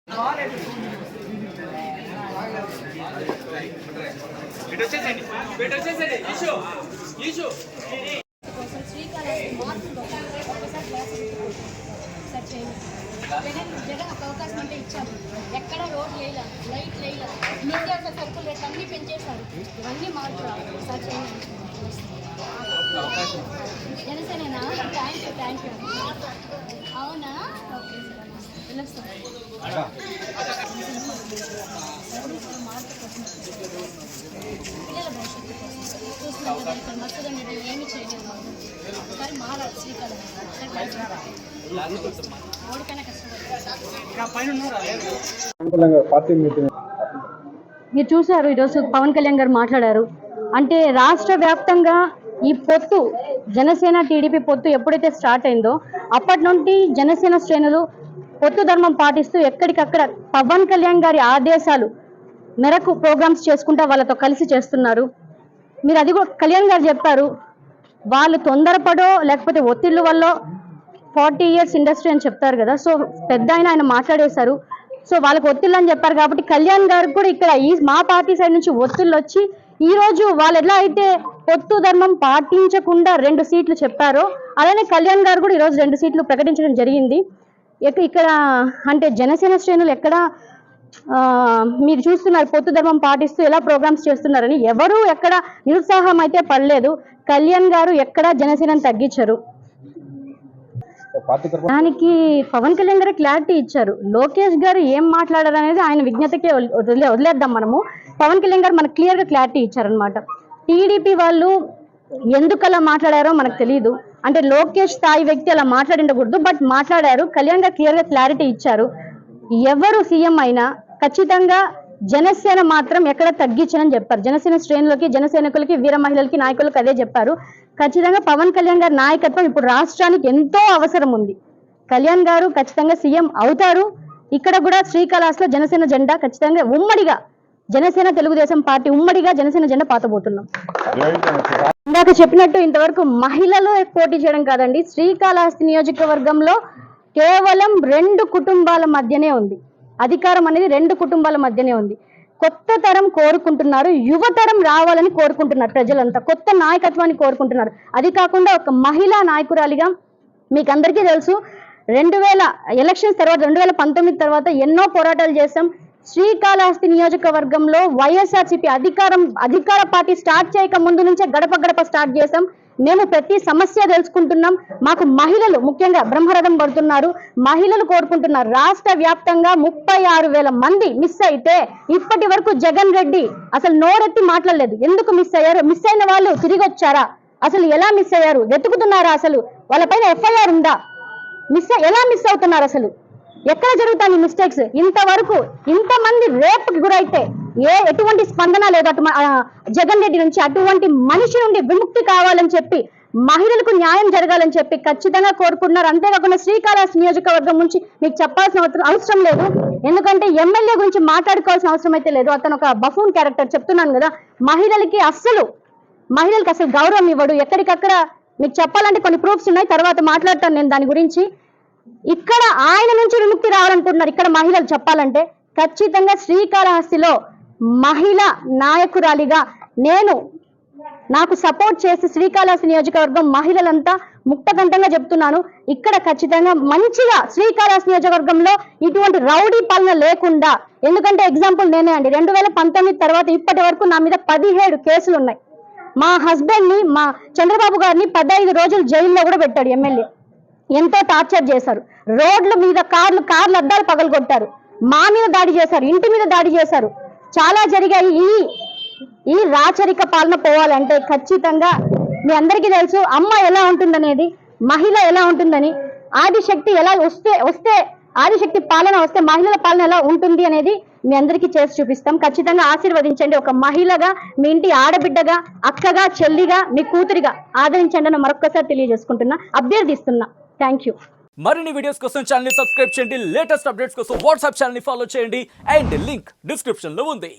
జగన్ ఒక అవకాశం అంటే ఇచ్చారు. ఎక్కడ రోడ్ లేలా, లైట్ లేలా, నిత్యావసర సరుకులు రేట్లు అన్నీ పెంచేశారు. ఇవన్నీ మార్పు రావాలి. సార్ చేయండి. Janasena thank you. అవునా? ఓకే సార్, వెళ్ళొస్తాం. పిల్లల భవిష్యత్తు చూస్తున్నాం కదా, ఇక్కడ మత్స్యగండి ఏమి చేయలేదు. ఒకసారి మారాలి శ్రీకాళం. ఓడిపోయినా కష్టపడాలి. మీరు చూశారు ఈరోజు పవన్ కళ్యాణ్ గారు మాట్లాడారు. అంటే రాష్ట్ర వ్యాప్తంగా ఈ పొత్తు జనసేన టీడీపీ పొత్తు ఎప్పుడైతే స్టార్ట్ అయిందో అప్పటి నుండి జనసేన శ్రేణులు పొత్తు ధర్మం పాటిస్తూ ఎక్కడికక్కడ పవన్ కళ్యాణ్ గారి ఆదేశాలు మేరకు ప్రోగ్రామ్స్ చేసుకుంటా వాళ్ళతో కలిసి చేస్తున్నారు. మీరు అది కూడా కళ్యాణ్ గారు చెప్పారు, వాళ్ళు తొందరపడో లేకపోతే ఒత్తిళ్ళ వల్ల 40 years ఇండస్ట్రీ అని చెప్తారు కదా. సో పెద్ద ఆయన మాట్లాడేశారు. సో వాళ్ళకి ఒత్తిళ్ళు అని చెప్పారు కాబట్టి కళ్యాణ్ గారు కూడా ఇక్కడ మా పార్టీ సైడ్ నుంచి ఒత్తిళ్ళు వచ్చి ఈ రోజు వాళ్ళు ఎలా అయితే పొత్తు ధర్మం పాటించకుండా 2 సీట్లు చెప్పారో అలానే కళ్యాణ్ గారు కూడా ఈరోజు 2 సీట్లు ప్రకటించడం జరిగింది. ఇక్కడ అంటే జనసేన శ్రేణులు ఎక్కడ మీరు చూస్తున్నారు పొత్తు ధర్మం పాటిస్తూ ఎలా ప్రోగ్రామ్స్ చేస్తున్నారని. ఎవరు ఎక్కడ నిరుత్సాహం అయితే పడలేదు. కళ్యాణ్ గారు ఎక్కడ జనసేనను తగ్గించారు. దానికి పవన్ కళ్యాణ్ గారు క్లారిటీ ఇచ్చారు. లోకేష్ గారు ఏం మాట్లాడారు అనేది ఆయన విజ్ఞతకే వదిలేద్దాం మనము. పవన్ కళ్యాణ్ గారు మనకు క్లియర్గా క్లారిటీ ఇచ్చారనమాట. టీడీపీ వాళ్ళు ఎందుకు అలా మాట్లాడారో మనకు తెలియదు. అంటే లోకేష్ స్థాయి వ్యక్తి అలా మాట్లాడిండకూడదు, బట్ మాట్లాడారు. కళ్యాణ్ గారు క్లియర్గా క్లారిటీ ఇచ్చారు. ఎవరు సీఎం అయినా ఖచ్చితంగా జనసేన మాత్రం ఎక్కడ తగ్గించనని చెప్పారు. జనసేన శ్రేణులకి, జనసైనికులకి, వీర మహిళలకి, నాయకులకి అదే చెప్పారు. ఖచ్చితంగా పవన్ కళ్యాణ్ గారి నాయకత్వం ఇప్పుడు రాష్ట్రానికి ఎంతో అవసరం ఉంది. కళ్యాణ్ గారు ఖచ్చితంగా సీఎం అవుతారు. ఇక్కడ కూడా శ్రీకాళహస్తిలో జనసేన జెండా ఖచ్చితంగా ఉమ్మడిగా జనసేన తెలుగుదేశం పార్టీ ఉమ్మడిగా జనసేన జెండా పాతబోతున్నాం. ఇందాక చెప్పినట్టు ఇంతవరకు మహిళలు పోటీ చేయడం కాదండి. శ్రీకాళహస్తి నియోజకవర్గంలో కేవలం 2 కుటుంబాల మధ్యనే ఉంది. అధికారం అనేది 2 కుటుంబాల మధ్యనే ఉంది. కొత్త తరం కోరుకుంటున్నారు, యువతరం రావాలని కోరుకుంటున్నారు. ప్రజలంతా కొత్త నాయకత్వాన్ని కోరుకుంటున్నారు. అది కాకుండా ఒక మహిళా నాయకురాలిగా మీకు అందరికీ తెలుసు 2000 ఎలక్షన్స్ తర్వాత 2019 తర్వాత ఎన్నో పోరాటాలు చేశాం. శ్రీకాళహస్తి నియోజకవర్గంలో వైఎస్ఆర్సీపీ అధికార పార్టీ స్టార్ట్ చేయక ముందు నుంచే గడప గడప స్టార్ట్ చేశాం. మేము ప్రతి సమస్య తెలుసుకుంటున్నాం. మాకు మహిళలు ముఖ్యంగా బ్రహ్మరథం పడుతున్నారు. మహిళలు కోరుకుంటున్నారు. రాష్ట్ర వ్యాప్తంగా 36,000 మంది మిస్ అయితే ఇప్పటి వరకు జగన్ రెడ్డి అసలు నోరెత్తి మాట్లాడలేదు. ఎందుకు మిస్ అయ్యారు? మిస్ అయిన వాళ్ళు తిరిగి వచ్చారా? అసలు ఎలా మిస్ అయ్యారు? వెతుకుతున్నారా? అసలు వాళ్ళపైన ఎఫ్ఐఆర్ ఉందా? ఎలా మిస్ అవుతున్నారు? అసలు ఎక్కడ జరుగుతాయి మిస్టేక్స్? ఇంతవరకు ఇంతమంది రేపుకి గురైతే ఎటువంటి స్పందన లేదు అటు జగన్ రెడ్డి నుంచి. అటువంటి మనిషి నుండి విముక్తి కావాలని చెప్పి, మహిళలకు న్యాయం జరగాలని చెప్పి ఖచ్చితంగా కోరుకుంటున్నారు. అంతేకాకుండా శ్రీకాళహస్తి నియోజకవర్గం నుంచి మీకు చెప్పాల్సిన అవసరం లేదు. ఎందుకంటే ఎమ్మెల్యే గురించి మాట్లాడుకోవాల్సిన అవసరం అయితే లేదు. అతను ఒక బఫూన్ క్యారెక్టర్. చెప్తున్నాను కదా, మహిళలకి అసలు గౌరవం ఇవ్వడు. ఎక్కడికక్కడ మీకు చెప్పాలంటే కొన్ని ప్రూఫ్స్ ఉన్నాయి, తర్వాత మాట్లాడతాను నేను దాని గురించి. ఇక్కడ ఆయన నుంచి విముక్తి రావాలనుకుంటున్నారు ఇక్కడ మహిళలు. చెప్పాలంటే ఖచ్చితంగా శ్రీకాళహస్తిలో మహిళా నాయకురాలిగా నాకు సపోర్ట్ చేసి శ్రీకాళహస్తి నియోజకవర్గం మహిళలంతా ముక్తకంఠంగా చెప్తున్నాను, ఇక్కడ ఖచ్చితంగా మంచిగా శ్రీకాళహస్తి నియోజకవర్గంలో ఇటువంటి రౌడీ పాలన లేకుండా. ఎందుకంటే ఎగ్జాంపుల్ నేనే అండి. 2019 తర్వాత ఇప్పటి వరకు నా మీద 17 కేసులు ఉన్నాయి. మా హస్బెండ్ ని, మా చంద్రబాబు గారిని 15 రోజులు జైల్లో కూడా పెట్టాడు ఎమ్మెల్యే. ఎంతో టార్చర్ చేశారు. రోడ్ల మీద కార్లు అద్దాలు పగలగొట్టారు. మా మీద దాడి చేశారు, ఇంటి మీద దాడి చేశారు. చాలా జరిగాయి. ఈ రాచరిక పాలన పోవాలంటే ఖచ్చితంగా మీ అందరికీ తెలుసు అమ్మ ఎలా ఉంటుందనేది, మహిళ ఎలా ఉంటుందని, ఆదిశక్తి ఎలా వస్తే ఆదిశక్తి పాలన వస్తే మహిళల పాలన ఎలా ఉంటుంది అనేది మీ అందరికీ చేసి చూపిస్తాం. ఖచ్చితంగా ఆశీర్వదించండి. ఒక మహిళగా, మీ ఇంటి ఆడబిడ్డగా, అక్కగా, చెల్లిగా, మీ కూతురిగా ఆదరించండి అని మరొకసారి తెలియజేసుకుంటున్నా, అభ్యర్థిస్తున్నా. Thank you. మరిన్ని వీడియోస్ కోసం ఛానల్ ని సబ్స్క్రైబ్ చేయండి. లేటెస్ట్ అప్డేట్స్ కోసం వాట్సాప్ ఛానల్ ని ఫాలో చేయండి. అండ్ లింక్ డిస్క్రిప్షన్ లో ఉంది.